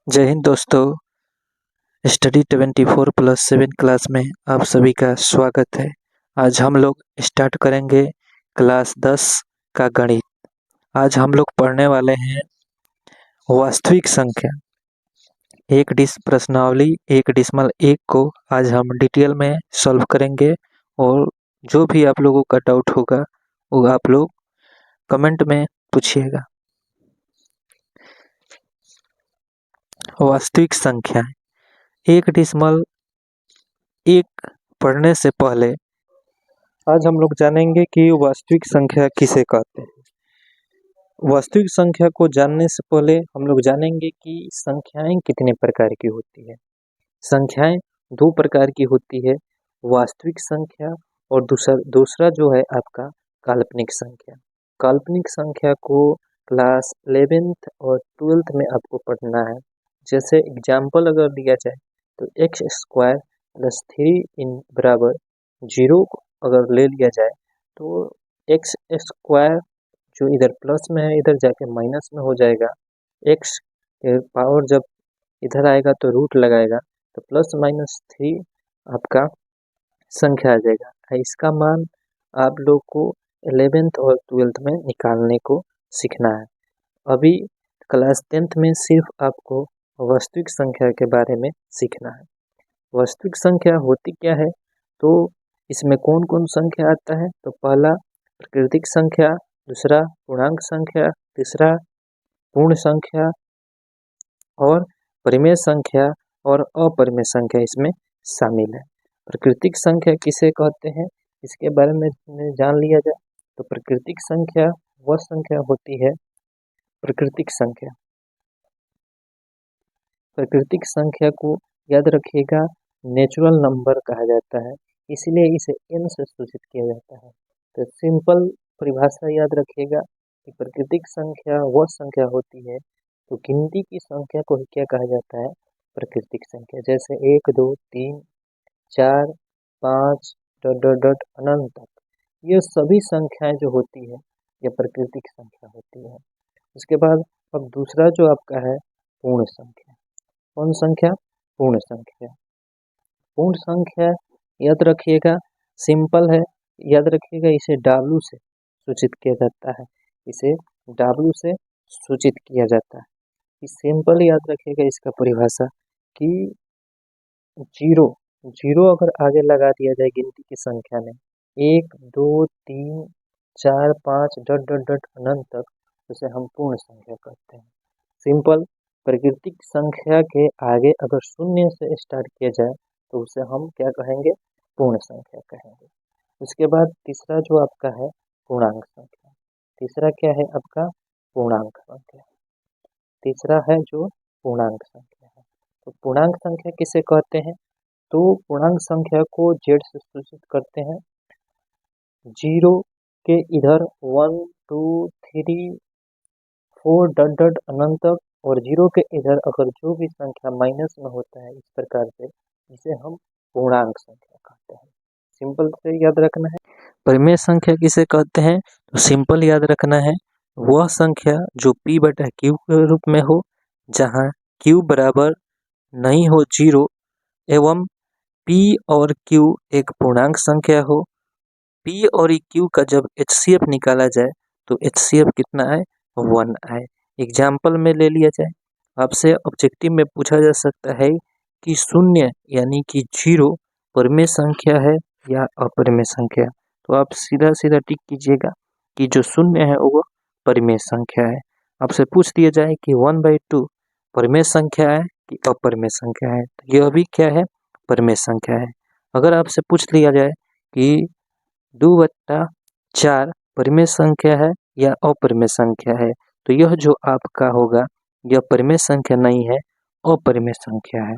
जय हिंद दोस्तों। Study 24+7 class में आप सभी का स्वागत है। आज हम लोग स्टार्ट करेंगे क्लास 10 का गणित। आज हम लोग पढ़ने वाले हैं वास्तविक संख्या एक प्रश्नावली 1.1 को आज हम डिटेल में सॉल्व करेंगे और जो भी आप लोगों का डाउट होगा वो आप लोग कमेंट में पूछिएगा। वास्तविक संख्या 1.1 पढ़ने से पहले आज हम लोग जानेंगे कि वास्तविक संख्या किसे कहते हैं। वास्तविक संख्या को जानने से पहले हम लोग जानेंगे कि संख्याएं कितने प्रकार की होती है। संख्याएं दो प्रकार की होती है, वास्तविक संख्या और दूसरा जो है आपका काल्पनिक संख्या। काल्पनिक संख्या को क्लास 11th और 12th में आपको पढ़ना है। जैसे एग्जाम्पल अगर दिया जाए तो x² + 3 बराबर 0 अगर ले लिया जाए तो x² जो इधर प्लस में है इधर जाके माइनस में हो जाएगा। x के पावर जब इधर आएगा तो रूट लगाएगा तो +-3 आपका संख्या आ जाएगा। इसका मान आप लोग को 11th और 12th में निकालने को सीखना है। अभी क्लास 10th में सिर्फ आपको वास्तविक संख्या के बारे में सीखना है। वास्तविक संख्या होती क्या है, तो इसमें कौन कौन संख्या आता है, तो पहला प्राकृतिक संख्या, दूसरा पूर्णांक संख्या, तीसरा पूर्ण संख्या और परिमेय संख्या और अपरिमेय संख्या इसमें शामिल है। प्राकृतिक संख्या किसे कहते हैं इसके बारे में जान लिया जाए तो प्राकृतिक संख्या वह संख्या होती है, प्राकृतिक संख्या को याद रखिएगा नेचुरल नंबर कहा जाता है, इसलिए इसे n से सूचित किया जाता है। तो सिंपल परिभाषा याद रखिएगा कि प्राकृतिक संख्या वह संख्या होती है तो गिनती की संख्या को क्या कहा जाता है, प्राकृतिक संख्या। जैसे 1 2 3 4 5 अनंत तक, ये सभी संख्याएं जो होती है ये प्राकृतिक संख्या होती है। उसके बाद अब दूसरा जो आपका है पूर्ण संख्या। कौन संख्या, पूर्ण संख्या। पूर्ण संख्या याद रखिएगा सिंपल है, याद रखिएगा इसे W से सूचित किया जाता है, इसे W से सूचित किया जाता है। सिंपल याद रखिएगा इसका परिभाषा कि जीरो अगर आगे लगा दिया जाए गिनती की संख्या में 1 2 3 4 5 अनंत तक, उसे हम पूर्ण संख्या कहते हैं। सिंपल प्राकृतिक संख्या के आगे अगर शून्य से स्टार्ट किया जाए तो उसे हम क्या कहेंगे, पूर्ण संख्या कहेंगे। उसके बाद तीसरा जो आपका है पूर्णांक संख्या। तीसरा क्या है आपका, पूर्णांक संख्या। तीसरा है जो पूर्णांक संख्या है। तो पूर्णांक संख्या किसे कहते हैं, तो पूर्णांक संख्या को z से सूचित करते हैं। 0 के इधर 1 2 3 4 अनंत तक और 0 के इधर अगर जो भी संख्या माइनस में होता है इस प्रकार से, इसे हम पूर्णांक संख्या कहते हैं। सिंपल से याद रखना है। परिमेय संख्या किसे कहते हैं, तो सिंपल याद रखना है वह संख्या जो p/q के रूप में हो, जहां q बराबर नहीं हो 0 एवं p और q एक पूर्णांक संख्या हो। p और q का जब HCF निकाला जाए तो HCF कितना आए, 1 आए। एग्जाम्पल में ले लिया जाए, आपसे ऑब्जेक्टिव में पूछा जा सकता है कि शून्य यानी कि 0 परिमेय संख्या है या अपरिमेय संख्या, तो आप सीधा सीधा टिक कीजिएगा कि जो शून्य है वो परिमेय संख्या है। आपसे पूछ दिया जाए कि 1/2 परिमेय संख्या है कि अपरिमेय संख्या है, तो यह भी क्या है, परिमेय संख्या है। अगर आपसे पूछ लिया जाए कि 2/4 परिमेय संख्या है या अपरिमेय संख्या है, तो यह जो आपका होगा यह परिमेय संख्या नहीं है, अपरिमेय संख्या है।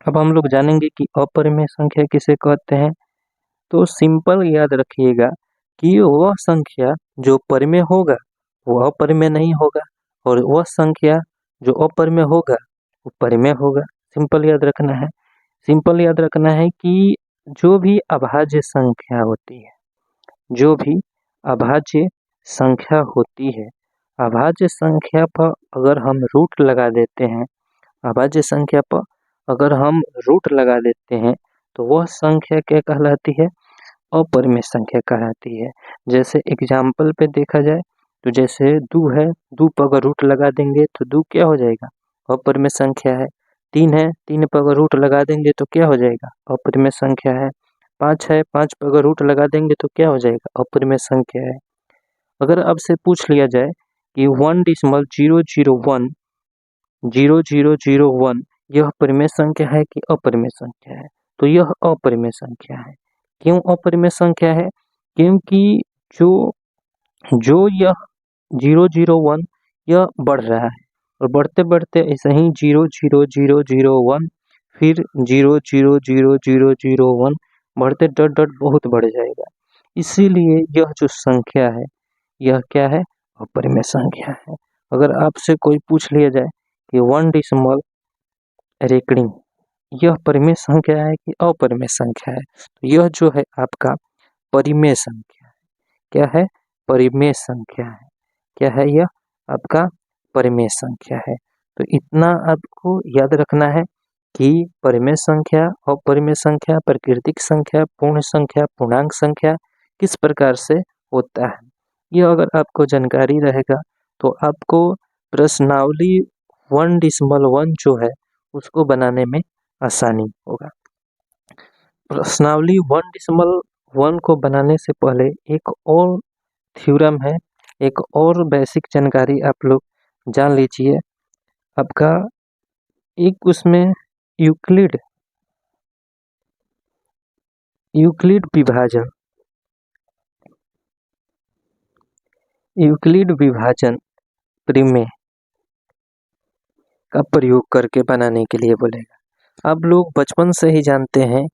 अब हम लोग जानेंगे कि अपरिमेय संख्या किसे कहते हैं। तो सिंपल याद रखिएगा कि वह संख्या जो परिमेय होगा वो अपरिमेय नहीं होगा और वह संख्या जो अपरिमेय होगा वो परिमेय होगा। सिंपल याद रखना है। सिंपल याद रखना है कि जो भी अभाज्य संख्या होती है, जो भी अभाज्य संख्या होती है, अभाज्य संख्या पर अगर हम रूट लगा देते हैं, अभाज्य संख्या पर अगर हम रूट लगा देते हैं तो वह संख्या क्या कहलाती है? अपरिमेय संख्या कहलाती है। जैसे एग्जाम्पल पे देखा जाए तो जैसे 2 है, 2 पर अगर रूट लगा देंगे तो 2 क्या हो जाएगा? अपरिमेय संख्या है। 3 है, 3 पर अगर रूट लगा देंगे तो क्या हो जाएगा? अपरिमेय संख्या है। 5 है, 5 पर अगर रूट लगा देंगे तो क्या हो जाएगा? अपरिमेय संख्या है। अगर आपसे पूछ लिया जाए कि 1.001 यह परिमेय संख्या है कि अपरिमेय संख्या है, तो यह अपरिमेय संख्या है। क्यों अपरिमेय संख्या है? क्योंकि जो जो यह 001 यह बढ़ रहा है और बढ़ते बढ़ते ऐसे ही 00001 फिर 0000001 बढ़ते डट डट बहुत बढ़ जाएगा। इसीलिए यह जो संख्या है यह क्या है? अपरिमेय संख्या है। अगर आपसे कोई पूछ लिया जाए कि 1 डिसिमल रेकड़िंग यह परिमेय संख्या है कि अपरिमेय संख्या है, तो यह जो है आपका परिमेय संख्या है। क्या है? परिमेय संख्या है। क्या है यह? आपका परिमेय संख्या है। तो इतना आपको याद रखना है कि परिमेय संख्या, अपरिमेय संख्या, प्राकृतिक संख्या, पूर्ण संख्या, पूर्णांक संख्या किस प्रकार से होता है। यह अगर आपको जानकारी रहेगा तो आपको प्रश्नावली 1.1 जो है उसको बनाने में आसानी होगा। प्रश्नावली 1.1 को बनाने से पहले एक और थ्योरम है, एक और बेसिक जानकारी आप लोग जान लीजिए। आपका एक उसमें यूक्लिड विभाजन प्रमेय का प्रयोग करके बनाने के लिए बोलेगा। आप लोग बचपन से ही जानते हैं,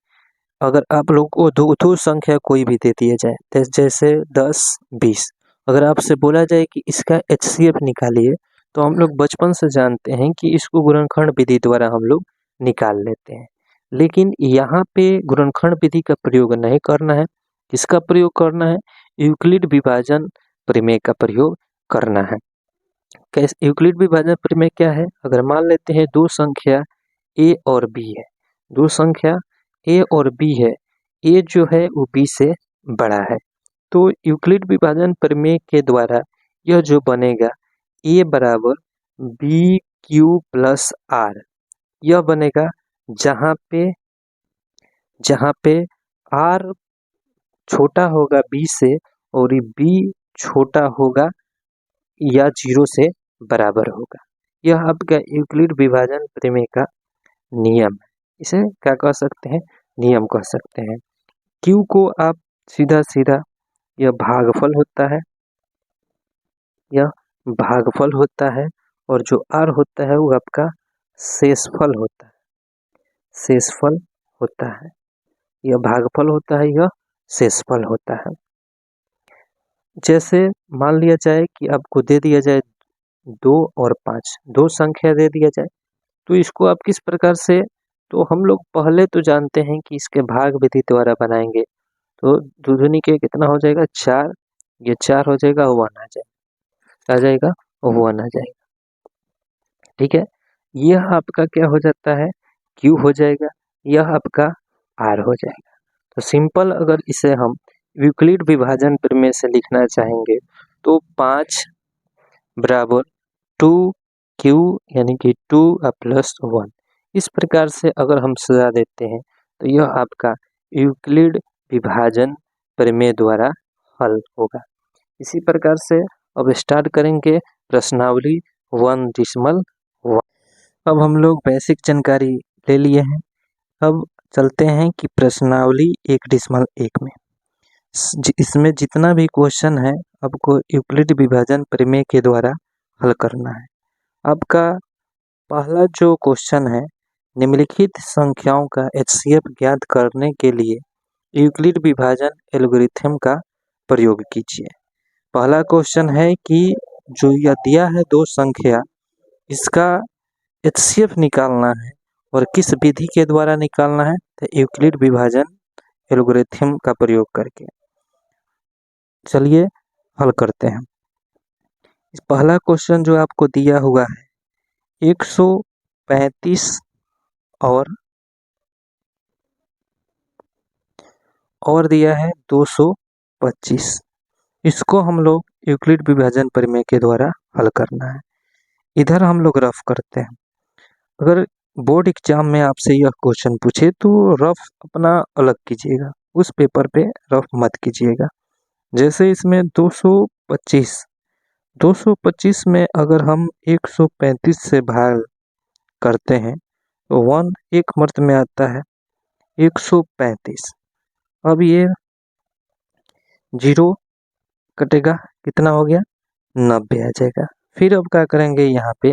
अगर आप लोग को दो संख्या कोई भी दे दिया जाए जैसे 10, 20, अगर आपसे बोला जाए कि इसका HCF निकालिए तो हम लोग बचपन से जानते हैं कि इसको गुणनखंड विधि द्वारा हम लोग निकाल लेते हैं। लेकिन यहाँ पे गुणनखंड विधि का प्रयोग नहीं करना है। किसका प्रयोग करना है? यूक्लिड विभाजन प्रमेय का प्रयोग करना है। कैसे यूक्लिड विभाजन प्रमेय क्या है? अगर मान लेते हैं दो संख्या A और B है, दो संख्या A और B है, A जो है वो B से बड़ा है, तो यूक्लिड विभाजन प्रमेय के द्वारा यह जो बनेगा A बराबर BQ प्लस R, यह बनेगा जहाँ पे R छोटा होगा B से और B छोटा होगा या 0 से बराबर होगा। यह आपका यूक्लिड विभाजन प्रमेय का नियम है। इसे क्या कह सकते हैं? नियम कह सकते हैं। Q को आप सीधा सीधा यह भागफल होता है और जो R होता है वो आपका शेषफल होता है। यह भागफल होता है, यह शेषफल होता है। जैसे मान लिया जाए कि आपको दे दिया जाए 2 और 5, दो संख्या दे दिया जाए, तो इसको आप किस प्रकार से, तो हम लोग पहले तो जानते हैं कि इसके भाग विधि द्वारा बनाएंगे तो दो दूनी के कितना हो जाएगा? 4, ये 4 हो जाएगा, 1 आ जाएगा, 1 आ जाएगा। ठीक है, यह आपका क्या हो जाता है? Q हो जाएगा, यह आपका R हो जाएगा। तो सिंपल अगर इसे हम यूक्लिड विभाजन प्रमेय से लिखना चाहेंगे तो 5 बराबर 2Q यानी कि 2 प्लस 1, इस प्रकार से अगर हम सजा देते हैं तो यह आपका यूक्लिड विभाजन प्रमेय द्वारा हल होगा। इसी प्रकार से अब स्टार्ट करेंगे प्रश्नावली 1.1। अब हम लोग बेसिक जानकारी ले लिए हैं, अब चलते हैं कि प्रश्नावली 1.1 में इसमें जितना भी क्वेश्चन है आपको यूक्लिड विभाजन प्रमेय के द्वारा हल करना है। आपका पहला जो क्वेश्चन है, निम्नलिखित संख्याओं का HCF ज्ञात करने के लिए यूक्लिड विभाजन एल्गोरिथम का प्रयोग कीजिए। पहला क्वेश्चन है कि जो यह दिया है दो संख्या, इसका HCF निकालना है और किस विधि के द्वारा निकालना है? तो यूक्लिड विभाजन एल्गोरिथम का प्रयोग करके। चलिए हल करते हैं। पहला क्वेश्चन जो आपको दिया हुआ है 150 135 और दिया है 225। इसको हम लोग यूक्लिड विभाजन प्रमेय के द्वारा हल करना है। इधर हम लोग रफ करते हैं। अगर बोर्ड एग्जाम में आपसे यह क्वेश्चन पूछे तो रफ अपना अलग कीजिएगा, उस पेपर पे रफ मत कीजिएगा। जैसे इसमें 225 में अगर हम 135 से भाग करते हैं तो 1 एक मर्त में आता है 135। अब ये 0 कटेगा, कितना हो गया 90 आ जाएगा। फिर अब क्या करेंगे यहाँ पे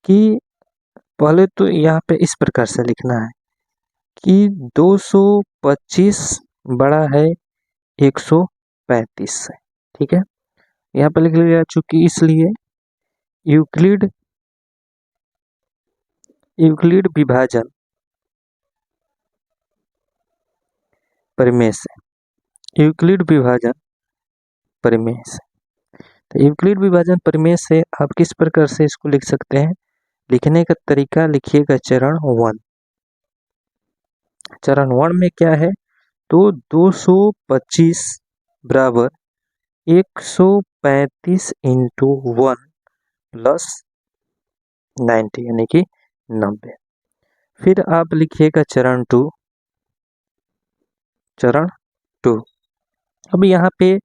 कि पहले तो यहाँ पे इस प्रकार से लिखना है कि 225 बड़ा है 135 से, ठीक है। यहाँ पे लिख लिया, चूंकि इसलिए यूक्लिड विभाजन प्रमेय से, यूक्लिड विभाजन प्रमेय से, तो यूक्लिड विभाजन प्रमेय से आप किस प्रकार से इसको लिख सकते हैं। लिखने का तरीका लिखिएगा चरण 1। चरण 1 में क्या है तो 225 बराबर 135 इंटू 1 प्लस 90 यानी कि 90। फिर आप लिखिएगा चरण 2। अब यहाँ पे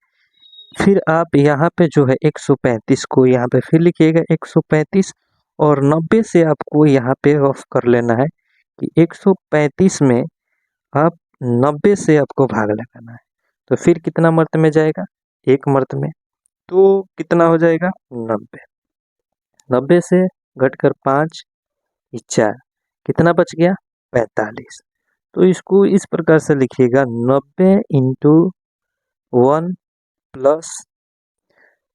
फिर आप यहाँ पे जो है 135 को यहाँ पे फिर लिखिएगा 135 और 90 से आपको यहाँ पे ऑफ कर लेना है कि 135 में आप 90 से आपको भाग लगाना है। तो फिर कितना मर्त में जाएगा, एक मर्त में, तो कितना हो जाएगा 90। 90 से घटकर 5 4, कितना बच गया 45। तो इसको इस प्रकार से लिखिएगा 90 इंटू 1 प्लस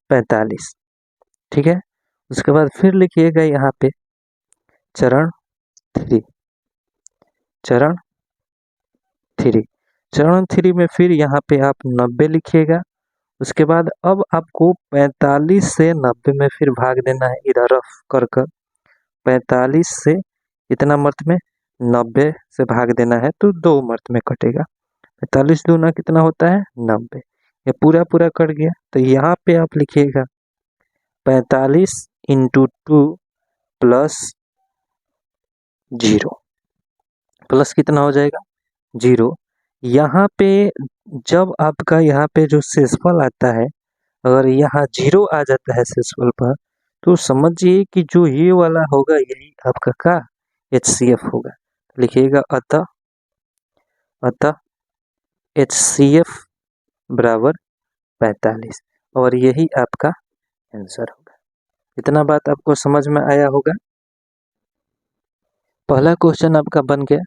45, ठीक है। उसके बाद फिर लिखिएगा यहाँ पे चरण 3। चरण 3 में फिर यहाँ पे आप 90 लिखिएगा। उसके बाद अब आपको 45 से 90 में फिर भाग देना है, इधर रफ कर 45 से इतना मर्त में 90 से भाग देना है तो 2 मर्त में कटेगा। 45 दूना कितना होता है 90, ये पूरा कट गया। तो यहाँ पे आप लिखिएगा 45 इंटू 2 प्लस 0, प्लस कितना हो जाएगा 0। यहाँ पे जब आपका यहाँ पे जो शेषफल आता है, अगर यहाँ 0 आ जाता है शेषफल पर तो समझिए कि जो ये वाला होगा यही आपका का HCF होगा। लिखिएगा अतः HCF बराबर 45 और यही आपका आंसर होगा। इतना बात आपको समझ में आया होगा। पहला क्वेश्चन आपका बन गया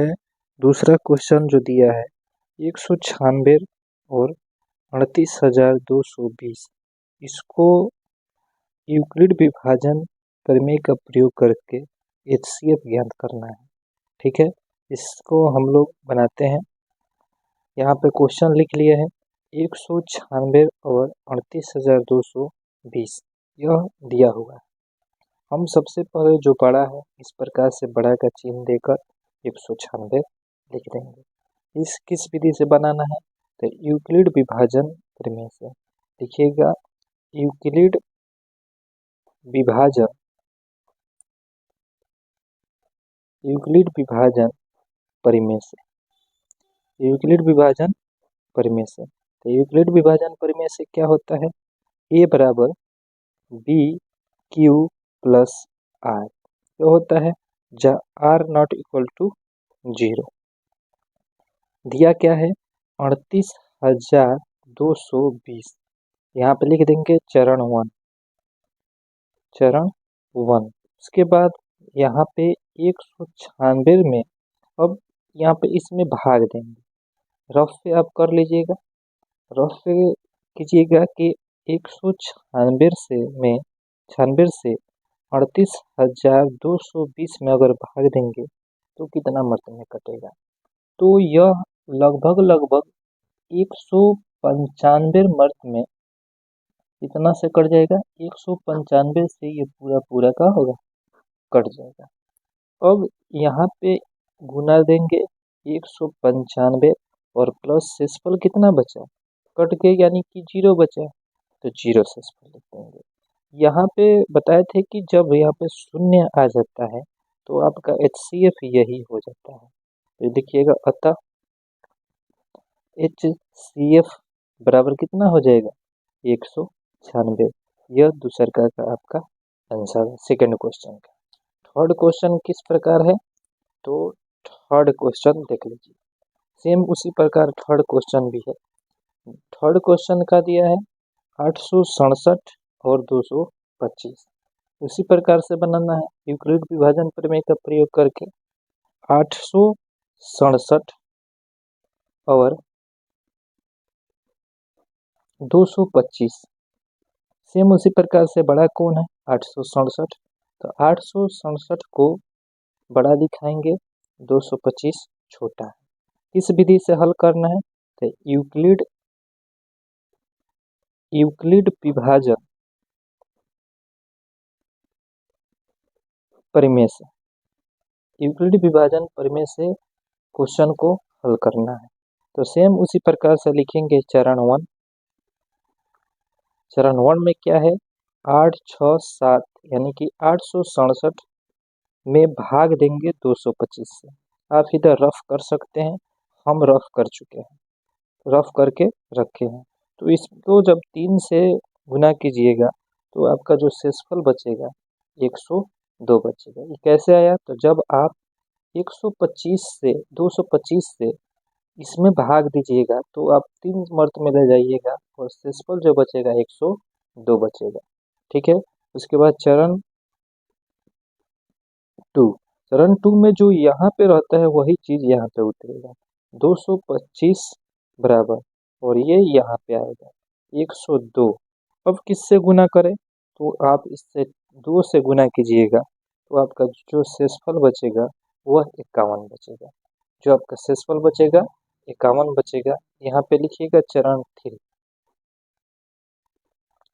है। दूसरा क्वेश्चन जो दिया है 196 और 38,220, इसको यूक्लिड विभाजन प्रमेय का प्रयोग करके HCF ज्ञात करना है, ठीक है। इसको हम लोग बनाते हैं। यहाँ पे क्वेश्चन लिख लिए हैं 196 और 38,220 यह दिया हुआ है। हम सबसे पहले जो बड़ा है इस प्रकार से बड़ा का चिन्ह देकर 196 लिख देंगे। इस किस विधि से बनाना है तो यूक्लिड विभाजन प्रमेय से। लिखिएगा यूक्लिड विभाजन प्रमेय से। यूक्लिड विभाजन प्रमेय से, तो यूक्लिड विभाजन प्रमेय से क्या होता है, A बराबर BQ प्लस R, तो होता है जहाँ R नॉट इक्वल टू 0। दिया क्या है 38,220, यहाँ पे लिख देंगे चरण 1। उसके बाद यहाँ पे 196 में अब यहाँ पे इसमें भाग देंगे। रफ से आप कर लीजिएगा, रफ से कीजिएगा कि 196 से 38,220 में अगर भाग देंगे तो कितना मर्त में कटेगा, तो यह लगभग 195 मर्त में इतना से कट जाएगा, 195 से ये पूरा पूरा का होगा कट जाएगा। अब यहाँ पे गुना देंगे 195 और प्लस शेषफल कितना बचा, कट के यानी कि 0 बचा, तो 0 शेषफल लिख देंगे। यहाँ पे बताए थे कि जब यहाँ पे शून्य आ जाता है तो आपका HCF यही हो जाता है। तो देखिएगा, अतः HCF बराबर कितना हो जाएगा, 196। यह दूसरा का आपका आंसर है सेकंड क्वेश्चन का। थर्ड क्वेश्चन किस प्रकार है, तो थर्ड क्वेश्चन देख लीजिए, सेम उसी प्रकार थर्ड क्वेश्चन भी है। थर्ड क्वेश्चन का दिया है 867 और 225, उसी प्रकार से बनाना है यूक्लिड विभाजन प्रमेय का प्रयोग करके। 867 और 225 सेम उसी प्रकार से बड़ा कौन है, 867, तो 867 को बड़ा दिखाएंगे, 225 छोटा है। किस विधि से हल करना है, तो यूक्लिड विभाजन प्रमेय से, यूक्लिड विभाजन प्रमेय से क्वेश्चन को हल करना है। तो सेम उसी प्रकार से लिखेंगे चरण 1। चरण 1 में क्या है, 867 यानी कि 867 में भाग देंगे 225 से। आप इधर रफ कर सकते हैं, हम रफ कर चुके हैं, रफ करके रखे हैं। तो इसको जब 3 से गुना कीजिएगा तो आपका जो शेषफल बचेगा 102 बचेगा। ये कैसे आया, तो जब आप 125 से 225 से इसमें भाग दीजिएगा तो आप 3 मर्त में ले जाइएगा और शेषफल जो बचेगा 102 बचेगा। ठीक है, उसके बाद चरण 2, चरण 2 में जो यहाँ पे रहता है वही चीज यहाँ पे उतरेगा, 225 बराबर, और ये यहाँ पे आएगा 102। अब किससे गुना करें, तो आप इससे 2 से गुना कीजिएगा तो आपका जो शेषफल बचेगा वह 51 बचेगा। जो आपका शेषफल बचेगा 51 बचेगा। यहाँ पे लिखिएगा चरण 3,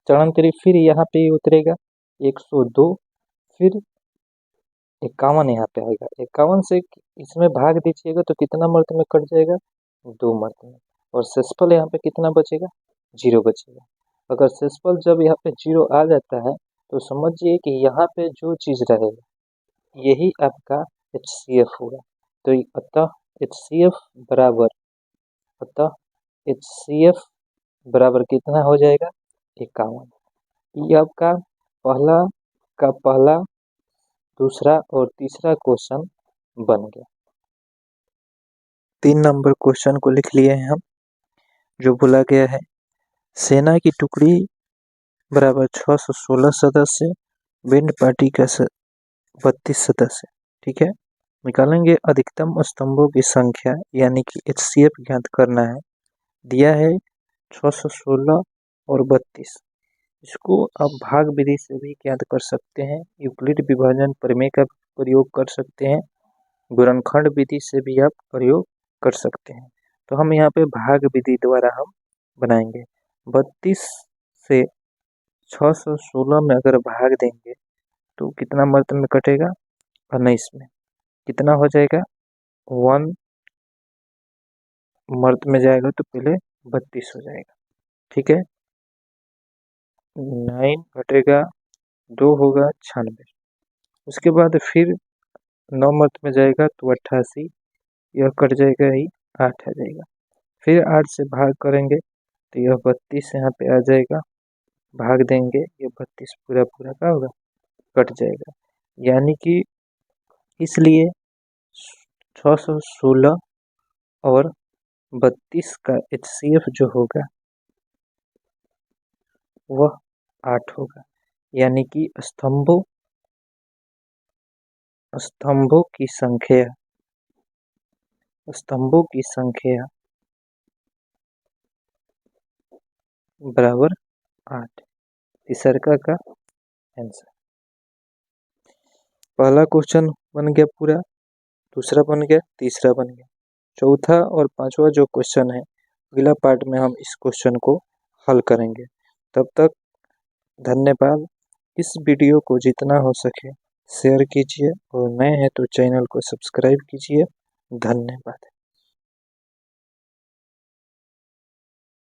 चरण 3 फिर यहाँ पे उतरेगा 102, फिर 51 यहाँ पे आएगा। 51 से इसमें भाग दीजिएगा तो कितना मर्त में कट जाएगा, 2 मर्त में, और शेषफल यहाँ पे कितना बचेगा, 0 बचेगा। अगर शेषफल जब यहाँ पे 0 आ जाता है तो समझिए कि यहाँ पे जो चीज रहेगा यही आपका HCF होगा। तो अतः HCF बराबर, अतः HCF बराबर कितना हो जाएगा, 51। ये आपका पहला दूसरा और तीसरा क्वेश्चन बन गया। 3 नंबर क्वेश्चन को लिख लिए हैं हम, जो बोला गया है सेना की टुकड़ी बराबर 616 सदस्य, बैंड पार्टी का 32 सदस्य। ठीक है, निकालेंगे अधिकतम स्तंभों की संख्या यानी कि HCF ज्ञात करना है। दिया है 616 और 32, इसको आप भाग विधि से भी ज्ञात कर सकते हैं, यूक्लिड विभाजन प्रमेय का प्रयोग कर सकते हैं, गुणनखंड विधि से भी आप प्रयोग कर सकते हैं। तो हम यहाँ पे भाग विधि द्वारा हम बनाएंगे। 32 से 616 में अगर भाग देंगे तो कितना मर्त में कटेगा, 19 में, कितना हो जाएगा, 1 मर्त में जाएगा तो पहले 32 हो जाएगा। ठीक है, 9 घटेगा 2 होगा 96, उसके बाद फिर 9 मर्त में जाएगा तो 88, यह कट जाएगा, ही 8 आ जाएगा। फिर 8 से भाग करेंगे तो यह 32 यहाँ पे आ जाएगा, भाग देंगे ये 32 पूरा पूरा का होगा, कट जाएगा। यानी कि इसलिए 616 और 32 का HCF जो होगा वह 8 होगा। यानी कि स्तंभों की संख्या बराबर 8, तीसरा का आंसर। पहला क्वेश्चन बन गया पूरा, दूसरा बन गया, तीसरा बन गया। चौथा और पांचवा जो क्वेश्चन है अगला पार्ट में हम इस क्वेश्चन को हल करेंगे। तब तक धन्यवाद। इस वीडियो को जितना हो सके शेयर कीजिए और नए हैं तो चैनल को सब्सक्राइब कीजिए। धन्यवाद।